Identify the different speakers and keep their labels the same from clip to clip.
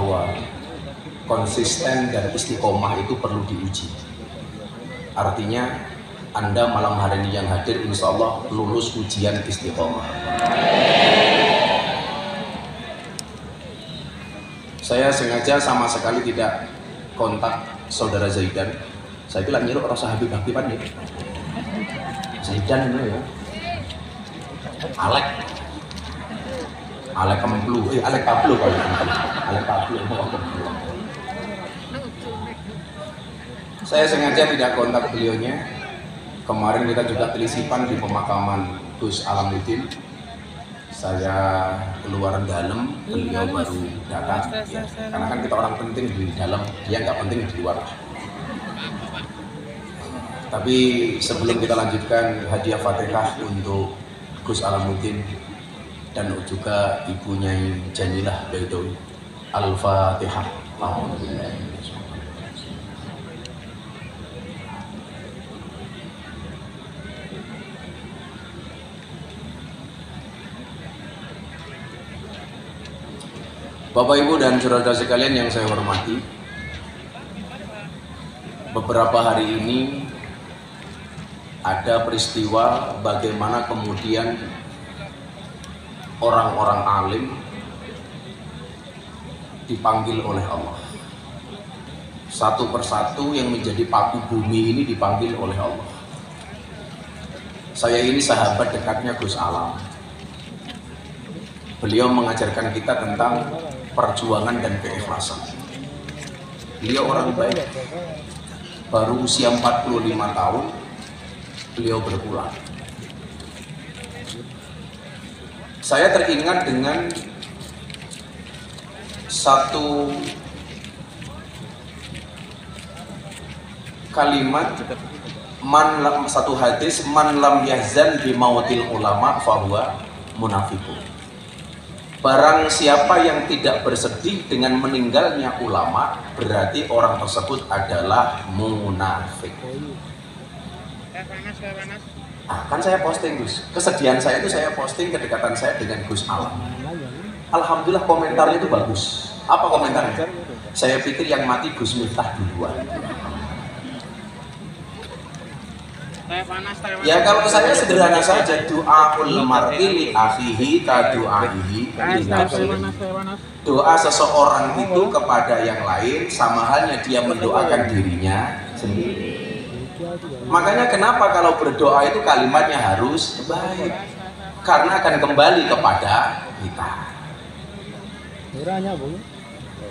Speaker 1: bahwa konsisten dan istiqomah itu perlu diuji. Artinya Anda malam hari ini yang hadir insya Allah lulus ujian istiqomah. Saya sengaja sama sekali tidak kontak saudara Zaidan. Saya bilang nyiruk rasa Habib-Habiban ya. Zaidan ini ya. Alek Kemplu, Alek Pablo kalau Alek Pablo. Saya sengaja tidak kontak beliaunya. Kemarin kita juga telisipan di pemakaman Gus Alamuddin. Saya keluar dalam, beliau baru datang. Ya. Karena kan kita orang penting di dalam, dia nggak penting di luar. Tapi sebelum kita lanjutkan hadiah Fatihah untuk Gus Alamuddin dan juga Ibu Nyai Janilah Baidowi. Al-Fatihah. Bapak Ibu dan saudara sekalian yang saya hormati, beberapa hari ini ada peristiwa bagaimana kemudian orang-orang alim dipanggil oleh Allah. Satu persatu yang menjadi paku bumi ini dipanggil oleh Allah. Saya ini sahabat dekatnya Gus Alam. Beliau mengajarkan kita tentang perjuangan dan keikhlasan. Beliau orang baik. Baru usia 45 tahun beliau berpulang. Saya teringat dengan satu kalimat satu hadis, man lam yahzan bi mautil ulama fahuwa munafiqun. Barang siapa yang tidak bersedih dengan meninggalnya ulama, berarti orang tersebut adalah munafik. Kan saya posting Gus, kesedihan saya itu saya posting kedekatan saya dengan Gus Alam. Alhamdulillah komentarnya itu bagus. Apa komentarnya? Saya pikir yang mati Gus Miftah duluan. Ya kalau saya sederhana saja, doaul mar'i li akhihi ka du'aihi li nafsihi. Doa seseorang itu kepada yang lain sama halnya dia mendoakan dirinya sendiri. Makanya kenapa kalau berdoa itu kalimatnya harus baik, karena akan kembali kepada kita.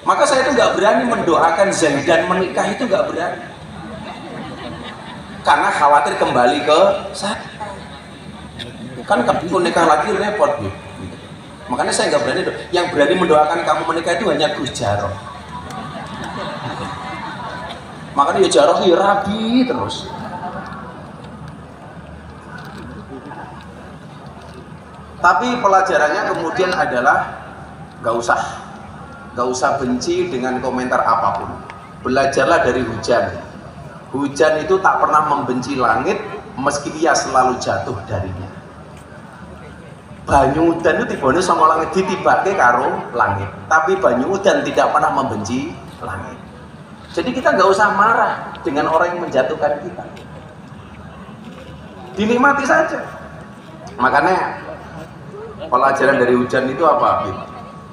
Speaker 1: Maka saya itu nggak berani mendoakan Zaidan menikah, itu nggak berani, karena khawatir kembali ke saya. Kan kalau nikah lagi repot gitu. Makanya saya nggak berani. Yang berani mendoakan kamu menikah itu hanya Gus Jarot. Makanya ya Jarot ya rabi terus. Tapi pelajarannya kemudian adalah nggak usah benci dengan komentar apapun. Belajarlah dari hujan. Hujan itu tak pernah membenci langit meski ia selalu jatuh darinya. Banyu udan itu tibane sama langit ditibake karo langit, tapi banyu udan tidak pernah membenci langit. Jadi kita nggak usah marah dengan orang yang menjatuhkan kita, dinikmati saja. Makanya pelajaran dari hujan itu apa?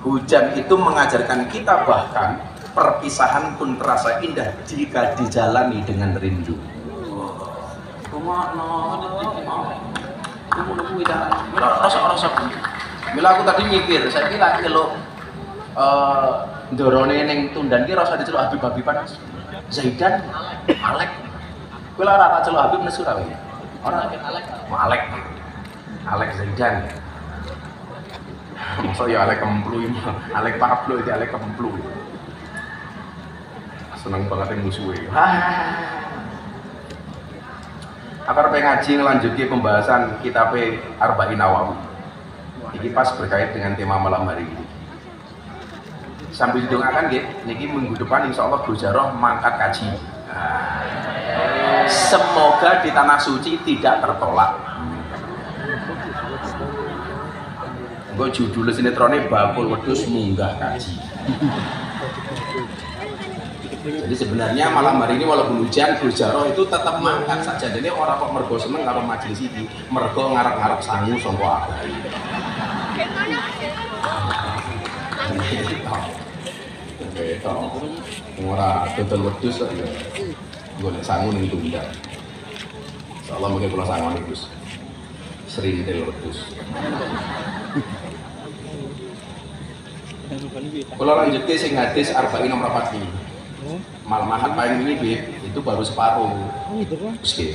Speaker 1: Hujan itu mengajarkan kita bahkan perpisahan pun terasa indah jika dijalani dengan rindu. Bila aku tadi mikir, saya kira kalau dorone neng tundan ki rasa diceluk Habib-Habiban Zaidan, Alek. Kowe ora tak celuk Habib nesu ra wae. Ora Alek Zaidan. Masa ya Alek Kemplu, Alek Pablo iki Alek Kemplu. Seneng banget yang musuhnya. Akar pengaji ngelanjuti pembahasan kitab Arba'in Nawawi. Ini pas berkait dengan tema malam hari ini. Sambil didoakan nggih, niki minggu depan insya Allah Gus Jarot mangkat kaji. Semoga di tanah suci tidak tertolak. Gue judul sinetronnya bakul wedhus munggah kaji. Jadi sebenarnya malam hari ini walaupun hujan, Gus Jaro itu tetap mangkat saja. Jadi orang kok mergo seneng karo majelis ini, mergo ngarep-ngarep sangu sangka abai. Itu ora dodol wedhus kok ya. Golek sangu ning tunggal. Insyaallah mungkin kula sangon Gus. Serintil wedhus. Kalau lanjut ke sing hadis arba'in nomor 4 ini. Malam ahad paling ini itu baru separuh. Oke.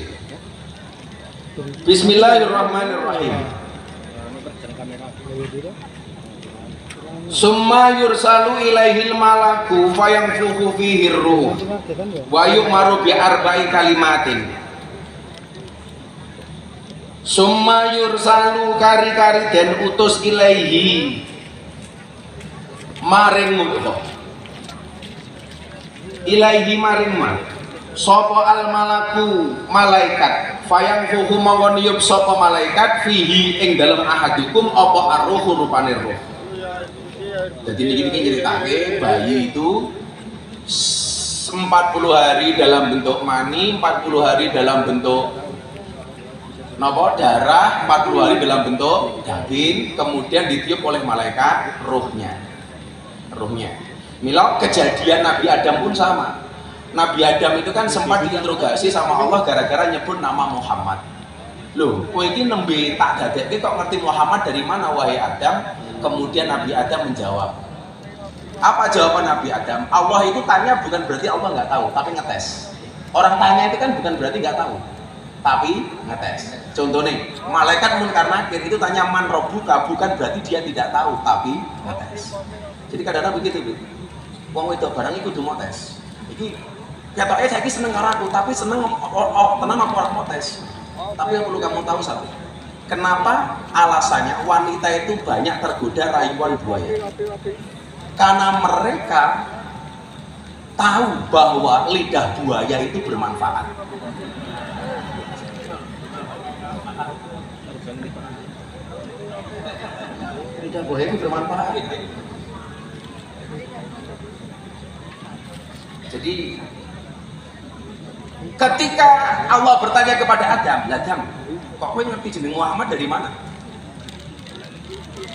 Speaker 1: Bismillahirrahmanirrahim. Summa yursalu ilaihil malaku fayanfukhu fihi ruh wa yu'maru bi arba'i kalimatin. Summa yursalu kari-kari den utus ilaihi maring mutlak ilaihi maring man sapa al malaku malaikat fayang fuhu mawon yub sapa malaikat fihi ing dalem ahadukum apa arruhu rupane roh. Jadi ini ceritake bayi itu 40 hari dalam bentuk mani, 40 hari dalam bentuk napa darah, 40 hari dalam bentuk daging, kemudian ditiup oleh malaikat rohnya. Mila kejadian Nabi Adam pun sama. Nabi Adam itu kan sempat diinterogasi sama Allah gara-gara nyebut nama Muhammad. Loh, kowe iki nembe tak dadekke kok ngerti Muhammad dari mana wahai Adam? Kemudian Nabi Adam menjawab. Apa jawaban Nabi Adam? Allah itu tanya bukan berarti Allah nggak tahu, tapi ngetes. Orang tanya itu kan bukan berarti nggak tahu, tapi ngetes. Contohnya, malaikat munkar nakir itu tanya man robbuka, bukan berarti dia tidak tahu, tapi ngetes. Jadi kadang-kadang begitu, Bu. Wong wedok barang iku kudu mau tes. Iki ketoke saiki seneng karo aku, tapi seneng tenang apa ora mau tes. Tapi yang perlu kamu tahu satu. Kenapa alasannya wanita itu banyak tergoda rayuan buaya? Karena mereka tahu bahwa lidah buaya itu bermanfaat. Lidah buaya itu bermanfaat. Jadi ketika Allah bertanya kepada Adam, Adam, kok kowe ngerti jeneng Muhammad dari mana?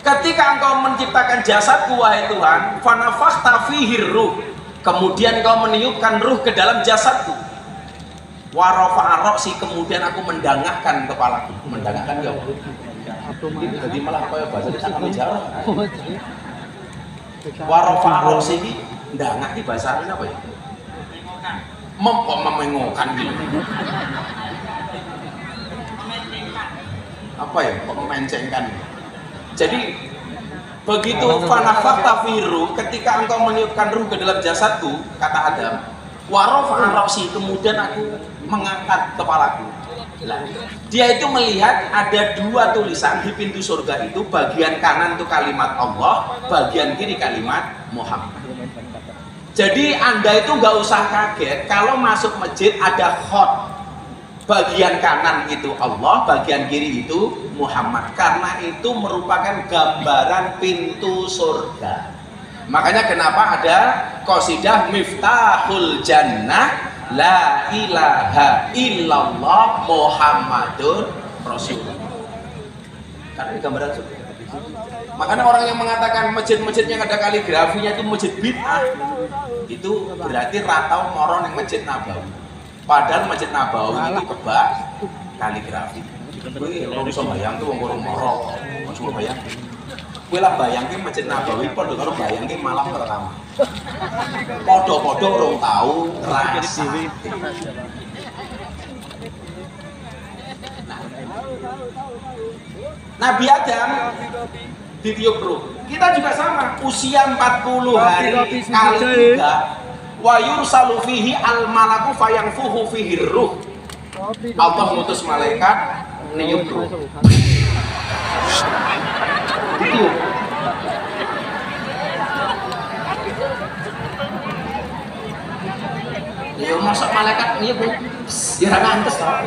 Speaker 1: Ketika engkau menciptakan jasadku wahai Tuhan, fanafakhta fihi ruh, kemudian engkau meniupkan ruh ke dalam jasadku. Wa rafa'a ra'si, kemudian aku mendangakkan kepalaku. Mendangakkan ya Allah. Ini jadi malah kaya bahasa Indonesia kami jarang. Wa rafa'a ra'si ini ndangak iki bahasa Arabnya apa ya? Memengokan gitu. Apa ya? Memencengkan. Jadi begitu fanafakta firu, ketika engkau meniupkan ruh ke dalam jasadku, kata Adam, warofa ra'si, kemudian aku mengangkat kepalaku. Nah, dia itu melihat ada dua tulisan di pintu surga itu, bagian kanan itu kalimat Allah, bagian kiri kalimat Muhammad. Jadi Anda itu nggak usah kaget kalau masuk masjid ada khot, bagian kanan itu Allah, bagian kiri itu Muhammad, karena itu merupakan gambaran pintu surga. Makanya kenapa ada qasidah Miftahul Jannah La ilaha illallah Muhammadur Rasulullah, karena ini gambaran surga. Makanya orang yang mengatakan masjid-masjid yang ada kaligrafinya itu masjid bid'ah, itu berarti ratau moron yang masjid Nabawi. Padahal masjid Nabawi itu kebak kaligrafi. Kowe ora iso bayang tuh wong kurang moro. Coba bayang. Kowe lah bayangke masjid Nabawi padha karo bayangke malam pertama. Padha-padha urung tahu rasa. Nabi Adam ditiup ruh. Kita juga sama, usia 40 hari kali 3 wa yursalu fihi al malaku fayanfuhu fihi ruh. Allah mengutus malaikat niup ruh. Ditiup. Ya masa malaikat niup ya ra ngantes ta.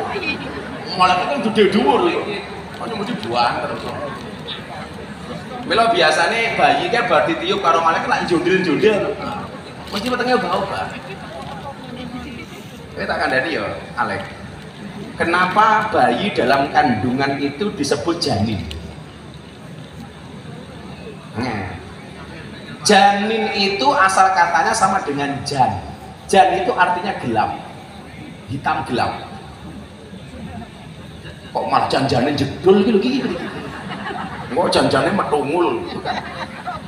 Speaker 1: Malaikat kan gede dhuwur lho. Ono mesti buan terus. Mila biasanya bayi kan bar ditiup karo malaikat lak jondil-jondil. Mesti wetenge obah-obah. tak kandani ya, Alek. Kenapa bayi dalam kandungan itu disebut janin? Janin itu asal katanya sama dengan jan. Jan itu artinya gelap, hitam gelap. Kok malah jan-janin jedul gitu. Kok jan-janin metungul gitu kan.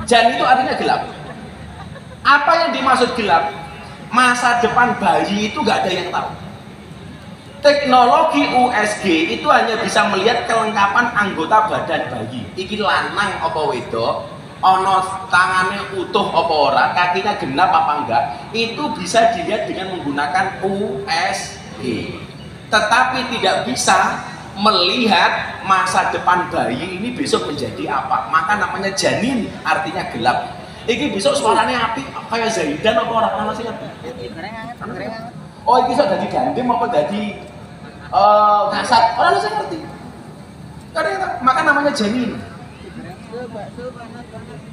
Speaker 1: Jan itu artinya gelap. Apa yang dimaksud gelap? Masa depan bayi itu gak ada yang tahu. Teknologi USG itu hanya bisa melihat kelengkapan anggota badan bayi. Iki lanang apa wedok, ono tangannya utuh apa ora, kakinya genap apa enggak, itu bisa dilihat dengan menggunakan USG. Tetapi tidak bisa melihat masa depan bayi ini besok menjadi apa. Maka namanya janin, artinya gelap. Iki besok suaranya api kayak Zaidan apa orang sih? Oh, iki bisa jadi gandem apa jadi kasat? Orang saya ngerti. Karena maka namanya janin.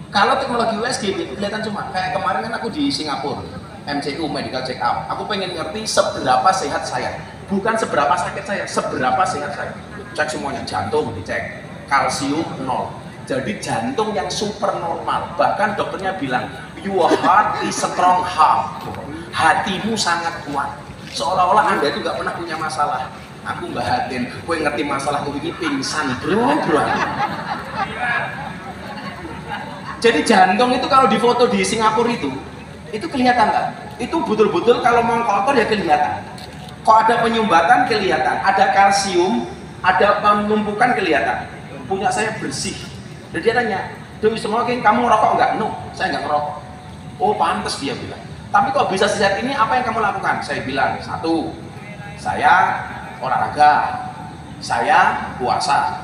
Speaker 1: Kalau teknologi USG kelihatan cuma kayak kemarin kan aku di Singapura, MCU Medical Check Up. Aku pengen ngerti seberapa sehat saya, bukan seberapa sakit saya, seberapa sehat saya. Cek semuanya, jantung dicek, kalsium 0. Jadi jantung yang super normal. Bahkan dokternya bilang, your heart is strong heart. Hatimu sangat kuat. Seolah-olah Anda itu nggak pernah punya masalah. Aku nggak hatin, gue ngerti masalah ini pingsan, bro. Jadi jantung itu kalau difoto di Singapura itu kelihatan nggak? Itu betul-betul kalau mau kotor ya kelihatan. Kok ada penyumbatan kelihatan, ada kalsium, ada penumpukan kelihatan. Punya saya bersih. Dan dia tanya, Dewi Smoking, kamu ngerokok nggak? No, saya nggak ngerokok. Oh pantas dia bilang. Tapi kok bisa sehat ini? Apa yang kamu lakukan? Saya bilang, 1, saya olahraga, saya puasa.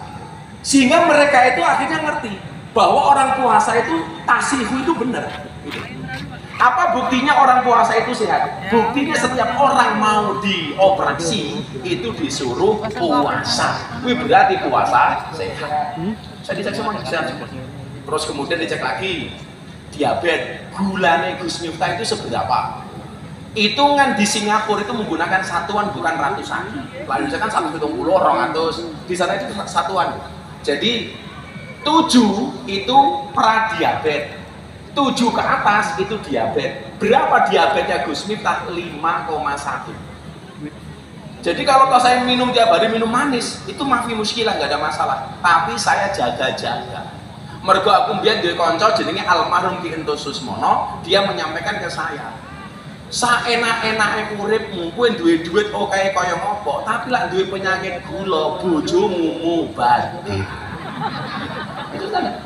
Speaker 1: Sehingga mereka itu akhirnya ngerti bahwa orang puasa itu tasihu itu benar. Apa buktinya orang puasa itu sehat? Buktinya setiap orang mau dioperasi itu disuruh puasa. Wih, berarti puasa sehat. Saya dicek semuanya sehat. Terus kemudian dicek lagi diabetes, gulanya Gus Miftah itu seberapa? Hitungan di Singapura itu menggunakan satuan bukan ratusan. Lalu misalkan 170, 200, di sana itu satuan. Jadi 7 itu pradiabetes, 7 ke atas itu diabetes. Berapa diabetesnya Gus Miftah? 5,1. Jadi kalau saya minum tiap hari minum manis, itu mafi muskilah, nggak ada masalah. Tapi saya jaga-jaga. Mergo aku mbiyen duwe kanca jenenge almarhum Ki Ento Susmono, dia menyampaikan ke saya, saenak-enake urip kowe duwe duit oke kaya ngopo, tapi lak duwe penyakit gula, bojomu mubazir. Itu kan.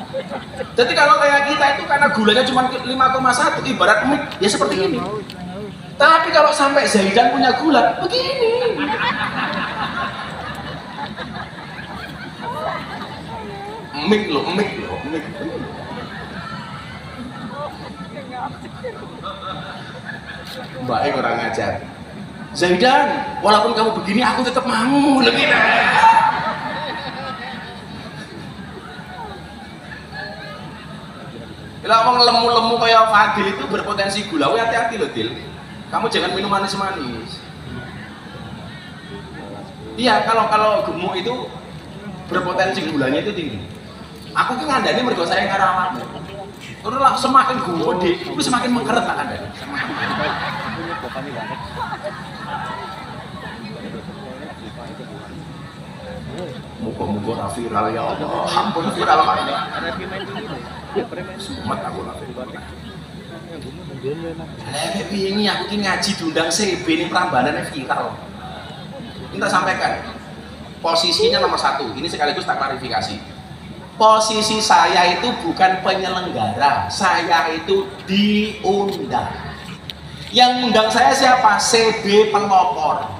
Speaker 1: Jadi kalau kayak kita itu karena gulanya cuma 5,1 ibarat mik, ya seperti ini. Tapi kalau sampai Zaidan punya gula, begini. Mik loh. Mbak kurang ngajar. Zaidan, walaupun kamu begini, aku tetap mau lebih. Kalau mau lemu-lemu kayak Fadil itu berpotensi gula, hati-hati loh Dil. Kamu jangan minum manis-manis. Iya, kalau gemuk itu berpotensi gulanya itu tinggi. Aku kan ngandani mergo saya ngarawat. Terus lah semakin gede, itu semakin mengkeret tak ngandani. Muka-muka viral ya Allah, ampun viral banget. Sumet aku lah. Ini aku ini ngaji diundang CB ini Prambanan viral. Kita sampaikan posisinya nomor 1. Ini sekaligus tak klarifikasi. Posisi saya itu bukan penyelenggara, saya itu diundang. Yang undang saya siapa? CB pelopor.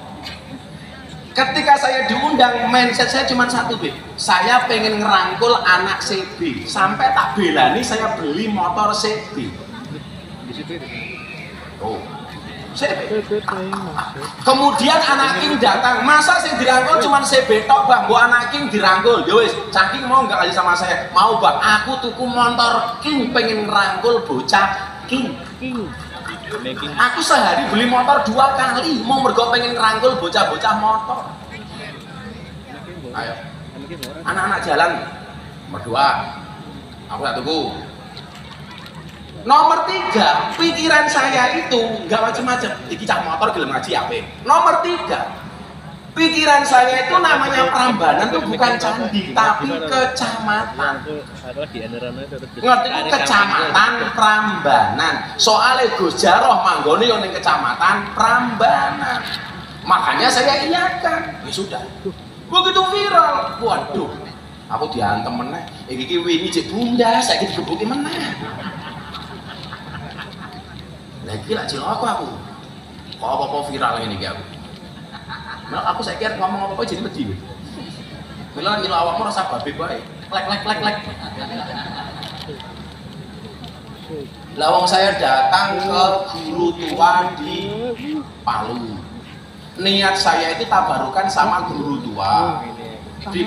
Speaker 1: Ketika saya diundang, mindset saya cuma satu, B. Saya pengen ngerangkul anak CB. Sampai tak belani saya beli motor CB. Oh, CB. Kemudian anak King datang. Masa saya dirangkul cuma CB tok, Bang? Bu anak King dirangkul. Ya wis, Caking mau nggak aja sama saya? Mau, Bang. Aku tuku motor King, pengen ngerangkul bocah King. Aku sehari beli motor 2 kali, mau mergo pengen ngerangkul bocah-bocah motor. Ayo, anak-anak jalan berdua, aku tak tunggu. Nomor 3, pikiran saya itu nggak macam-macam. Iki cah motor gelem ngaji apa? Nomor 3, pikiran saya itu namanya Prambanan tuh bukan candi, tapi kecamatan. Ngerti? Kecamatan Prambanan. Soalnya Gus Jaroh manggone yang ning kecamatan Prambanan. Makanya saya iyakan. Ya sudah. Begitu viral. Waduh. Aku diantem meneh. Iki wingi cek bunda, saiki digebuki meneh. Lagi lah cilok aku. Kok apa-apa viral ini aku. Nah, aku saya kira ngomong apa-apa jadi pedih. Bilang nyilo awakmu rasa babe bae. Lek. Lah wong saya datang ke guru tua di Palu. Niat saya itu tabarukan sama guru tua di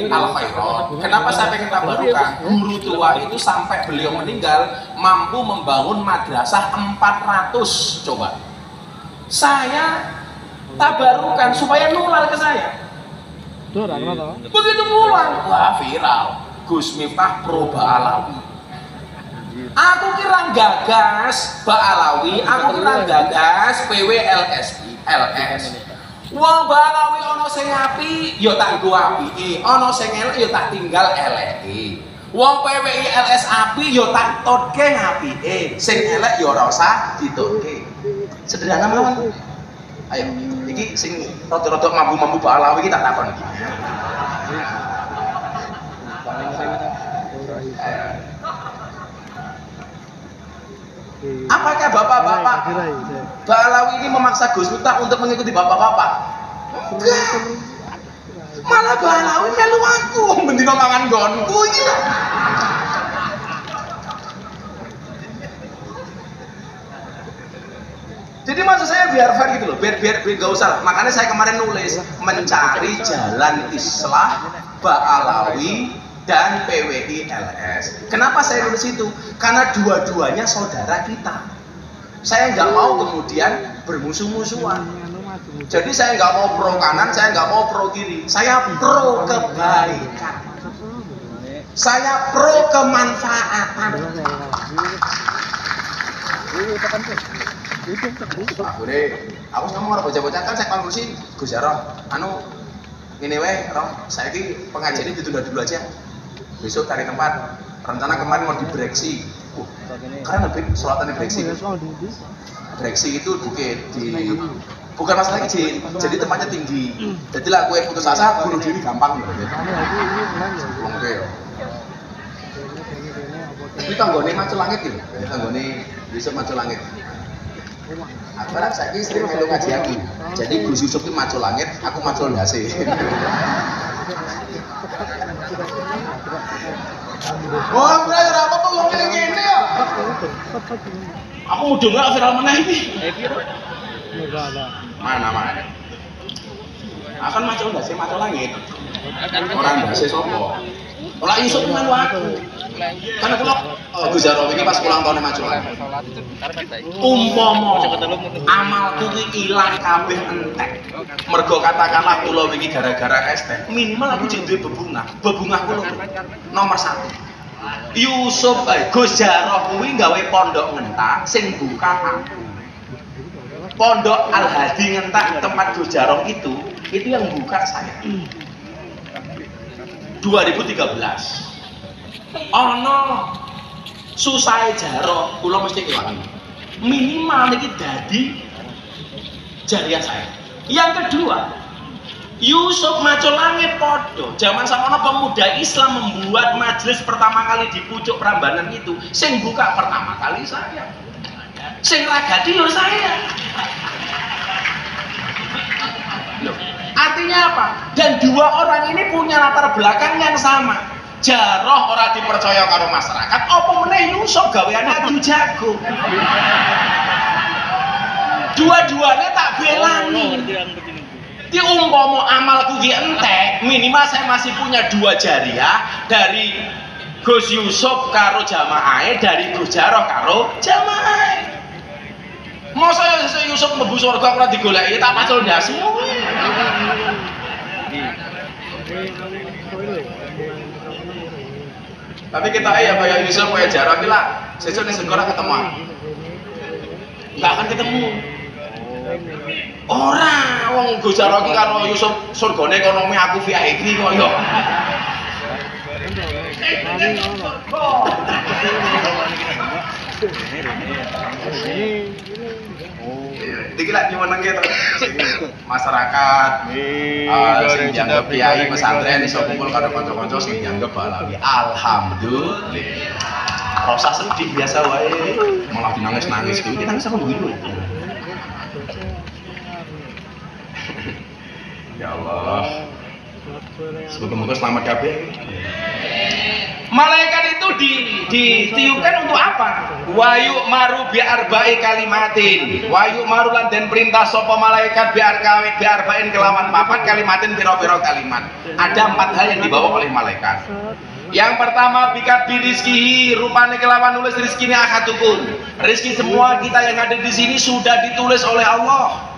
Speaker 1: Al Khairat. Kenapa saya pengen tabarukan? Guru tua itu sampai beliau meninggal mampu membangun madrasah 400 coba. Saya tabarukan supaya nular ke saya. Begitu pulang, wah viral. Gus Miftah pro Ba'alawi. Aku kira gagas Ba'alawi, aku kira gagas PWLS. Wong Ba'alawi ono sing api, yo tak nggo apike. Ono sing elek yo tak tinggal eleke. Wong PWLS api yo tak totke apike. Sing elek yo ora usah ditutke. Sederhana mawon. Ayo, iki sing rada-rada mambu-mambu Ba'alawi iki tak takon iki. Apakah bapak-bapak Ba'alawi ini memaksa Gus Miftah untuk mengikuti bapak-bapak? Enggak. Malah Ba'alawi melu aku bendina mangan nggonku iki lho. Jadi maksud saya biar fair gitu loh, biar gak usah. Makanya saya kemarin nulis mencari jalan islah Ba'alawi dan PWILS. Kenapa saya nulis itu? Karena dua-duanya saudara kita. Saya nggak mau kemudian bermusuh-musuhan. Jadi saya nggak mau pro kanan, saya nggak mau pro kiri. Saya pro kebaikan. Saya pro kemanfaatan. Aku ngomong orang bocah-bocah kan saya konklusi Gus Jaroh, ini Roh, saya ini pengajian ini ditunda dulu aja. Besok cari tempat. Rencana kemarin mau di Breksi. Karena lebih sholat di Breksi. Breksi itu bukan masalah izin, jadi tempatnya tinggi. Jadi lah gue putus asa, bunuh diri gampang. Ini tanggone Macu Langit gitu. Tanggone besok Macu Langit. Akhirnya saya ini sering melu ngaji aku. Jadi Gus Yusuf itu Macu Langit, aku Macu Ndase. Oh, bener apa kok ngomong ngene ya? Aku mudah enggak viral meneh iki. Mana? Akan Macu Ndase Macu Langit. Orang Ndase sapa? Ora Yusuf melu aku. Karena kalau Gus Jaroh ini pas ulang tahun Macu Langit. Umpama amalku iki ilang kabeh entek. Mergo katakanlah kula wingi gara-gara ST, minimal aku jek duwe bebungah kula nomor 1. Yusuf Gus Jaroh kuwi gawe pondok ngentak sing buka aku. Pondok Al Hadi ngentak tempat Gus Jaroh itu yang buka saya. 2013. Ono susah Jaroh, kula mesti kewangi. Minimal niki dadi jariah saya. Yang kedua, Yusuf Macu Langit podo. Zaman samono pemuda Islam membuat majelis pertama kali di pucuk Prambanan itu. Sing buka pertama kali saya. Sing ragati yo saya. Loh, artinya apa? Dan dua orang ini punya latar belakang yang sama. Jaroh ora dipercaya karo masyarakat, apa meneh Yusuf gaweane adu jago. Dua-duanya tak belani. Di umpama amalku ki entek, minimal saya masih punya 2 jariah dari Gus Yusuf karo jamaah, dari Gus Jaroh karo jamaah. mlebu surga ora digoleki tak pacul ndasmu. Tapi kita ya kayak Yusuf kayak Jarah bilang, sesuk ning surga ketemu. Enggak akan ketemu. Orang wong Gus Jarah iki karo Yusuf surgane ekonomi aku VIP kok yo. Iki lak nyuwunke to. Masyarakat sing dianggap kiai pesantren iso kumpul karo kanca-kanca sing dianggap balawi. Alhamdulillah. Rasa sedih biasa wae. Malah dinangis-nangis kuwi kita nangis apa dulu. Ya Allah. Semoga-moga selamat kabeh. Malaikat itu ditiupkan untuk apa? Wayu maru bi arba'i kalimatin. Wayu maru lan den perintah sapa malaikat bi arba'in kelawan papat kalimatin pira-pira kalimat. Ada 4 hal yang dibawa oleh malaikat. Yang pertama bikat birizkihi, rupane kelawan nulis rizkine ahadukum. Rizki semua kita yang ada di sini sudah ditulis oleh Allah.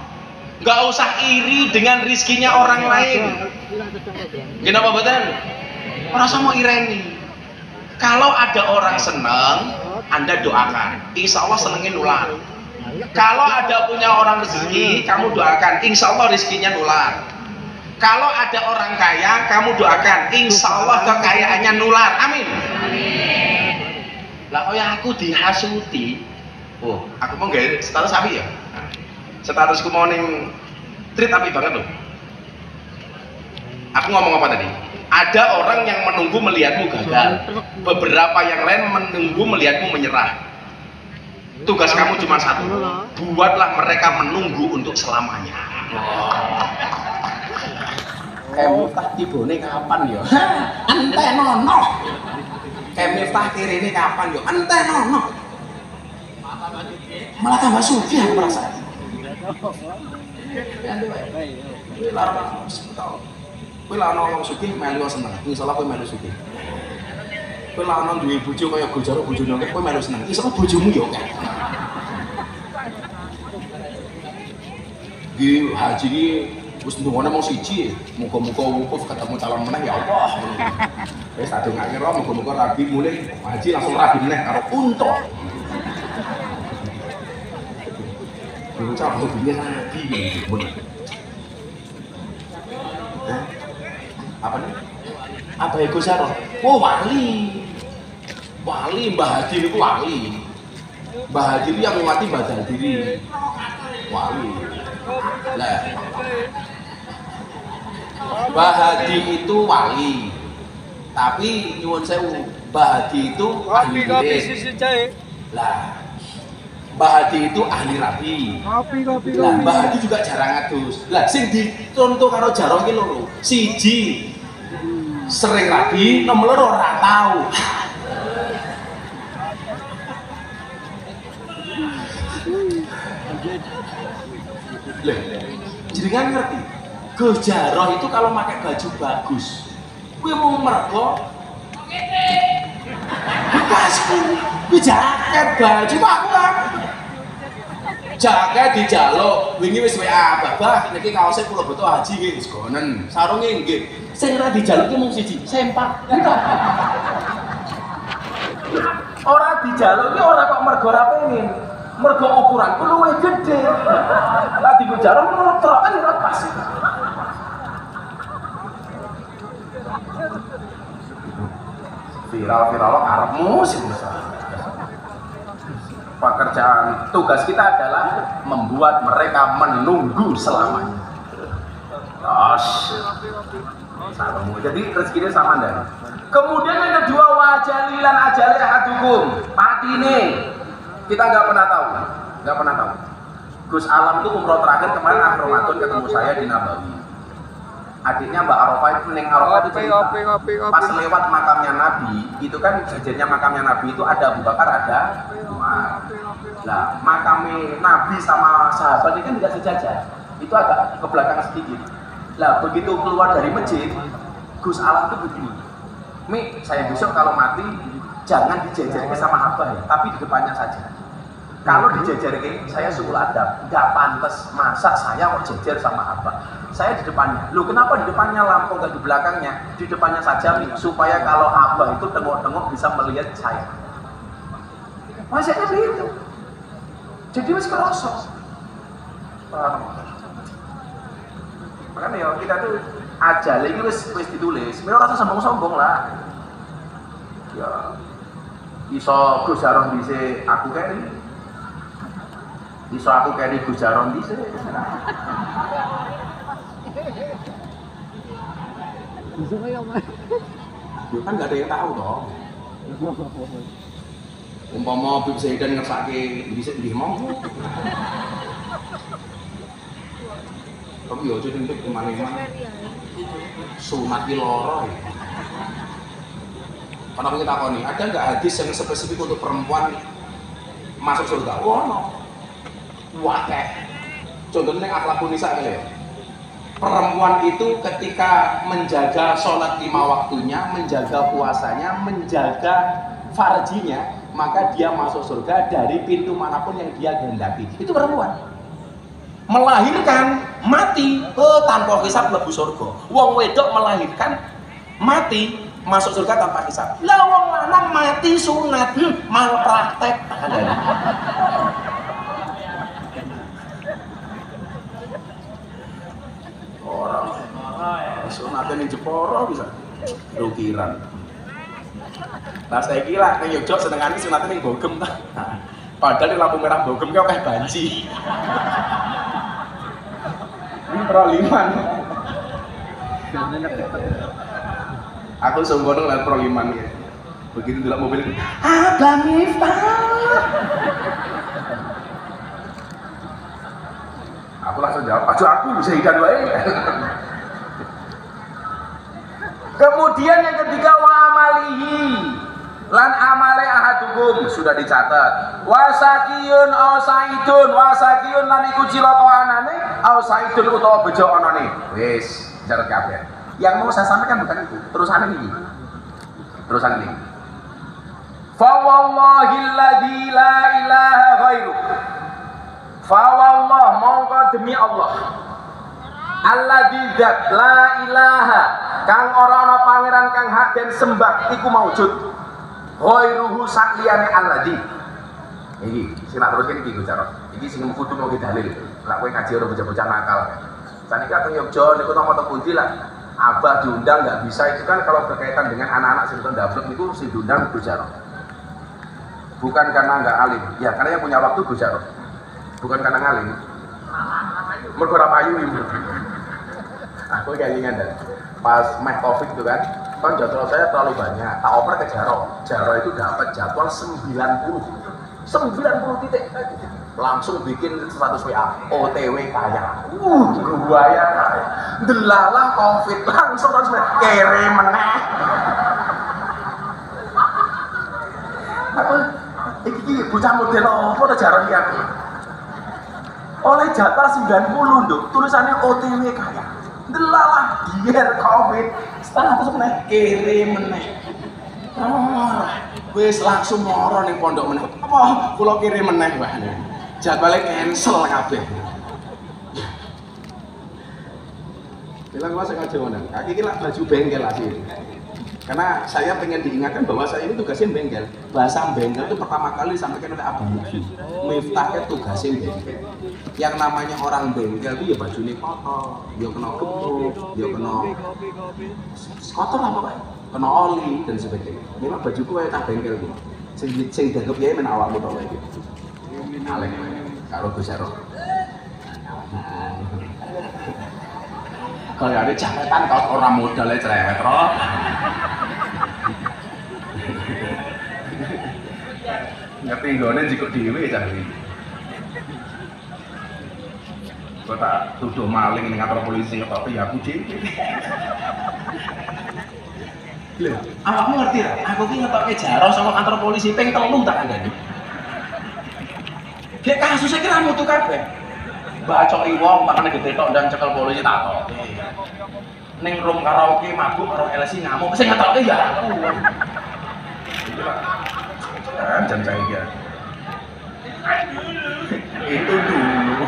Speaker 1: Gak usah iri dengan rizkinya orang lain. Kenapa betul? Orang sama ireni. Kalau ada orang senang, Anda doakan, insya Allah senengnya nular. Kalau ada punya orang rezeki, kamu doakan, insya Allah rezekinya nular. Kalau ada orang kaya, kamu doakan, insya Allah kekayaannya nular. Amin. Lah kok yang aku dihasuti, oh, aku mau nggak status api ya? Statusku mau ning treat api banget loh. Aku ngomong apa tadi? Ada orang yang menunggu melihatmu gagal. Beberapa yang lain menunggu melihatmu menyerah. Tugas kamu cuma satu. Buatlah mereka menunggu untuk selamanya. Miftah tibone kapan yo? Ente nono. Miftah kirine kapan yo? Ente nono. Malah tambah sugih aku merasa. Kowe lah ana wong sugih melu seneng. Insyaallah kowe melu sugih. Kowe lah ana duwe bojo kaya Gus Jarah bojone kowe melu seneng. Insyaallah bojomu ya akeh. Iki haji iki wis ndongone mung siji. Muga-muga wukuf ketemu calon meneh ya Allah. Wis adongake ro muga-muga rabi mulih haji langsung rabi meneh karo unta. Bocah hobinya rabi gitu. Apa nih? Apa ya Gus Jarah? Oh wali, Mbah Haji itu wali. Mbah Haji itu yang mati badal diri, wali. Nah, Mbah Haji itu wali, tapi nyuwun sewu, Mbah Haji itu ahli rabi. Lah, Mbah Haji itu ahli rabi. Lah, Mbah Haji juga jarang ngadus. Lah, sing dicontoh karo Jarah iki loro. Siji sering rabi, nomor loro ora tau. Lho, jenengan ngerti? Gus Jarah itu kalau pakai baju bagus, kuwi mau mergo bekasku, kuwi jaket baju aku kan. Jaket dijaluk, wingi wis WA, Babah niki kaose kula butuh haji nggih wis gonen. Sarunge nggih. Sing ora dijaluk ki mung siji, sempak. Ora dijaluk ki ora kok mergo ora pengin. Mergo ukuranku luwih gedhe. Lah digo jarang ngotrok kan ora pas. Viral arepmu sih. Pekerjaan tugas kita adalah membuat mereka menunggu selamanya. Jadi rezekinya sama Anda. Kemudian yang kedua wajalilan ajali ahadukum. Mati ini kita nggak pernah tahu. Gus Alam itu umroh terakhir kemarin akhir Ramadan ketemu saya di Nabawi. Adiknya Mbak Arafah itu neng Arafah itu cerita, pas lewat makamnya Nabi itu kan jajarnya makamnya Nabi itu ada Abu Bakar, ada Umar. Nah makamnya Nabi sama sahabat ini kan tidak sejajar, itu agak ke belakang sedikit. Nah begitu keluar dari masjid, Gus Alam itu begini, Mi saya besok kalau mati jangan dijajarkan sama Abah ya, tapi di depannya saja. Kalau dijejer ini, saya suul adab, nggak pantas. Masa saya mau jejer sama abah? Saya di depannya. Loh, kenapa di depannya lampu nggak di belakangnya? Di depannya saja nih, supaya kalau abah itu tengok-tengok bisa melihat saya. Maksudnya begitu. Jadi masih kerosok. Makanya ya kita tuh aja lagi wis ditulis. Memang rasa sombong-sombong lah. Ya, iso Gus Jaron dhisik aku keri. Iso aku keri Gus Jaron dhisik.
Speaker 2: Bisa kaya Mas.
Speaker 1: Ya kan gak ada yang tahu toh. Umpama Bib Zaidan ngersake dhisik nggih monggo. Tapi ya aja tentu kemana-mana. Sunat ki loro ya. Karena aku takoni, ada nggak hadis yang spesifik untuk perempuan masuk surga? Wono. Wakeh. Contohnya akhlakun nisa ya. Perempuan itu ketika menjaga sholat 5 waktunya, menjaga puasanya, menjaga farjinya, maka dia masuk surga dari pintu manapun yang dia kehendaki. Itu perempuan. Melahirkan, mati, tanpa hisab mlebu surga. Wong wedok melahirkan, mati, masuk surga tanpa hisab. Lah wong lanang mati sunat, malpraktek. Orang sunatnya ning Jepara bisa rukiran. Lah saya kira ning Yogyakarta senengane sunatnya ning Bogem ta. Padahal di lampu merah Bogem ki akeh banci. Ini proliman. Aku sungguh lihat proliman ya. Begitu delok mobil, Abang Miftah. Aku langsung jawab, aja aku bisa ikan wae. Kemudian yang ketiga wa amalihi. Lan amale ahadukum sudah dicatat. Wasakiyun ausaidun, wasakiyun lan iku cilaka anane, ausaidun utawa bejo anane. Wis, catet kabeh. Yang mau saya sampaikan bukan itu, terusan ini. Terusan ini. Fa wallahi alladzi la ilaha ghairuh. Fa wallah mongko demi Allah. Alladzi dzat la ilaha kang ora ana pangeran kang hak den sembah iku maujud. Ghairuhu sakliyane alladzi. Iki sing nak terus iki Gus Jarot. Iki sing kudu mau dalil. Lah kowe ngaji ora bocah-bocah nakal. Sanika teng Yogyakarta niku nang moto pundi lah. Abah diundang nggak bisa, itu kan kalau berkaitan dengan anak-anak sinten dablek itu si diundang Gus Jarot. Bukan karena nggak alim, ya karena yang punya waktu Gus Jarot. Bukan karena ngalim. Mergo ora payu ibu. Aku kelingan dan pas meh Taufik itu kan jadwal saya terlalu banyak, tak oper ke Jaro. Jaro itu dapat jadwal 90 titik. Langsung bikin status WA OTW kaya. Buaya kaya. Delalah Covid langsung terus kere meneh. Apa iki bocah model apa to Jaro iki aku? Oleh jatah 90 nduk, tulisannya OTW kaya. Delalah biar Covid status meneh kere meneh. Wis langsung moro ning pondok meneh. Apa kula kere meneh Mbah. Jadwalnya cancel kabeh. Bilang mas sengaja ngundang. Kaki ini lah baju bengkel asli. Karena saya pengen diingatkan bahwa saya ini tugasnya bengkel. Bahasa bengkel itu pertama kali sampaikan oleh Abang Mufi. Miftahnya tugasnya bengkel. Yang namanya orang bengkel itu ya bajunya kotor, ya kena gebuk, ya kena kotor lah pokoknya. Kena oli dan sebagainya. Memang bajuku kayak tak bengkel gitu. Sing dianggap ya men awakmu tok wae gitu. Alek karo Gus Jarot. Kalau ada jaketan kaos orang modalnya cerewet roh. Ngerti gone jikuk dhewe cah iki. Kok tak tuduh maling ning kantor polisi kok ya aku dhewe. Lho, awakmu ngerti ra? Aku ki ngetokke Jaro sama kantor polisi ping 3 tak kandhani. Kayak kasusnya kira mutu kabeh. Bacoki wong pakane gede tok dan cekel polisi tak tok. Ning room karaoke mabuk karo LC ngamuk sing ngetokke ya aku. Jan cah iki. Itu dulu.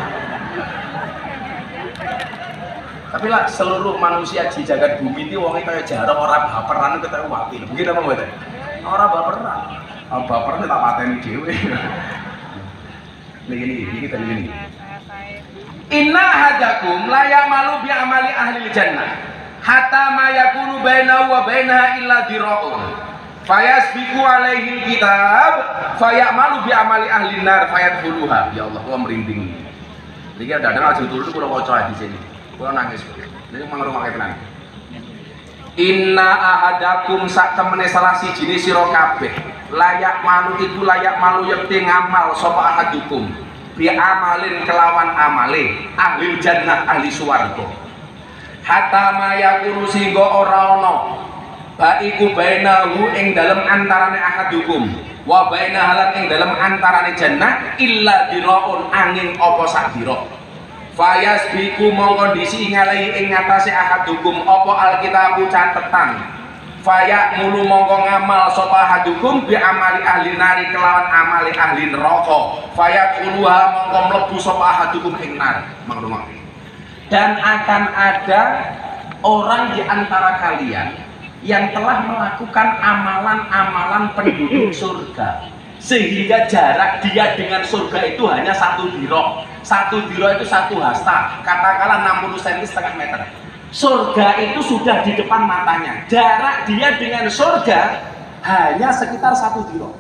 Speaker 1: Tapi lah seluruh manusia di jagat bumi itu wong kaya jarang orang baperan ketemu mati. Begitu apa mboten? Orang baperan. Baperan tak pateni dhewe. Ini kita ini. Inna hadakum la ya'malu bi amali ahli jannah hatta ma yakunu bainahu wa bainaha illa dira'un fayasbiqu alaihi kitab fayamalu bi amali ahli nar fayadkhuluha. Ya Allah, kula merinding. Niki kadang aja turun kula waca di sini. Kula nangis. Niki mangrungake tenan. Inna ahadakum sak temene salah siji sira kabeh layak malu iku layak malu yakti ngamal sapa ahadukum bi amalin kelawan amale ahli jannah ahli swarga hatta mayakunu singgo ora ana baiku bainahu ing dalem antarane ahadukum wa baina halan ing dalem antarane jannah illa diraun angin apa sak dira fayasbiku mongko kondisi ngalahi ing ngatasé ahadukum apa alkitab catetan fayak mulu mongko ngamal sapa hadukum bi amali ahli nari kelawan amali ahli neraka fayak kuluha mongko mlebu sapa hadukum ing nar. Dan akan ada orang di antara kalian yang telah melakukan amalan-amalan penduduk surga sehingga jarak dia dengan surga itu hanya 1 diro. 1 diro itu 1 hasta, katakanlah 60 cm setengah meter. Surga itu sudah di depan matanya. Jarak dia dengan surga hanya sekitar 1 diro.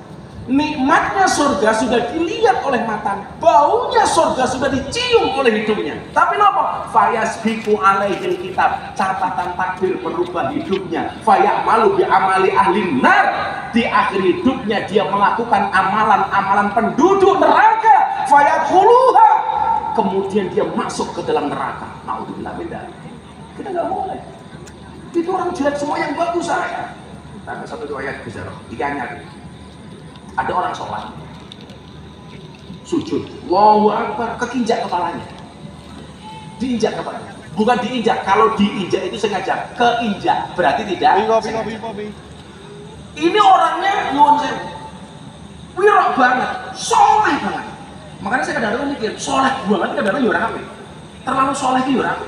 Speaker 1: Nikmatnya surga sudah dilihat oleh matanya. Baunya surga sudah dicium oleh hidungnya. Tapi apa? Fayasbiqu alaihil kitab. Catatan takdir berubah hidupnya. Fayamalu bi amali ahli nar. Di akhir hidupnya dia melakukan amalan-amalan penduduk neraka. Fayadkhuluha. Kemudian dia masuk ke dalam neraka. Naudzubillah min dzalik. Kita nggak boleh. Itu orang jelek semua yang bagus saya. Tapi satu ayat besar, tiga-nya. Ada orang sholat, sujud, Allahu Akbar, keinjak kepalanya, diinjak kepalanya. Bukan diinjak, kalau diinjak itu sengaja, keinjak, berarti tidak. Ini orangnya nyuwun sewu, wirok banget, soleh banget. Makanya saya kadang-kadang mikir, soleh banget kadang-kadang ya orang apa? Terlalu soleh itu ya orang.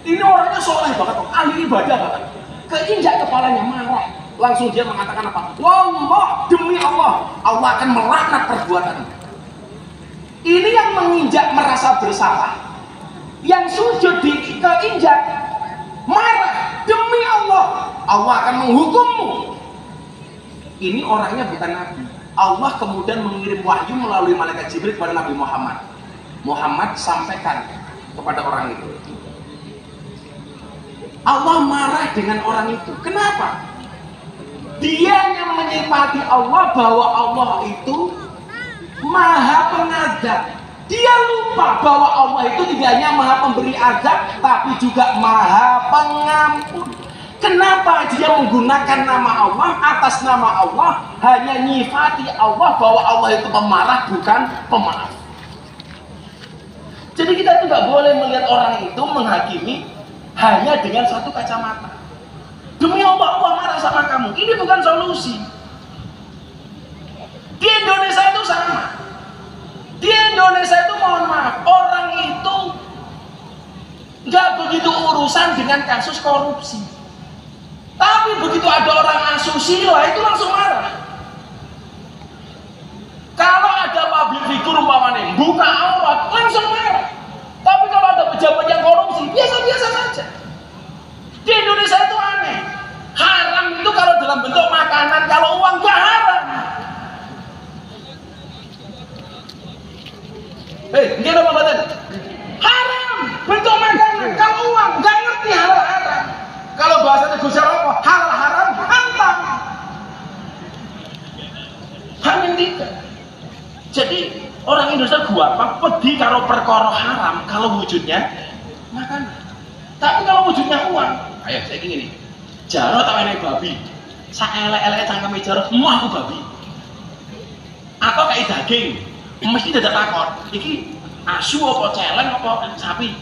Speaker 1: Ini orangnya soleh banget, ahli ibadah banget. Keinjak kepalanya marah, langsung dia mengatakan apa? Wallah, demi Allah, Allah akan melaknat perbuatan. Ini yang menginjak merasa bersalah, yang sujud keinjak marah, demi Allah, Allah akan menghukummu. Ini orangnya bukan nabi. Allah kemudian mengirim wahyu melalui malaikat Jibril kepada Nabi Muhammad. Muhammad sampaikan kepada orang itu. Allah marah dengan orang itu. Kenapa? Dia yang menyifati Allah bahwa Allah itu maha pengadab. Dia lupa bahwa Allah itu tidak hanya maha pemberi azab, tapi juga maha pengampun. Kenapa dia menggunakan nama Allah atas nama Allah, hanya nyifati Allah bahwa Allah itu pemarah bukan pemaaf. Jadi kita itu nggak boleh melihat orang itu menghakimi hanya dengan satu kacamata. Demi Allah, Allah marah sama kamu. Ini bukan solusi. Di Indonesia itu sama. Di Indonesia itu mohon maaf, orang itu nggak begitu urusan dengan kasus korupsi. Tapi begitu ada orang asusila itu langsung marah. Kalau ada public figure umpamanya buka aurat langsung marah. Tapi kalau ada pejabat yang korupsi biasa-biasa saja. Di Indonesia itu aneh. Haram itu kalau dalam bentuk makanan, kalau uang gak haram. Ini apa badan? Haram bentuk makanan, kalau uang gak ngerti halal haram. Kalau bahasanya Gus apa? Halal haram hantam. Hamin tidak. Jadi orang Indonesia gua apa? Pedih kalau perkara haram, kalau wujudnya makanan. Tapi kalau wujudnya uang, ayo saya ingin nih. Jaro tak enek babi. Sak elek-eleke cangkeme jaro, semua aku babi. Atau kayak daging, mesti dadak takon. Iki asu apa celeng apa sapi.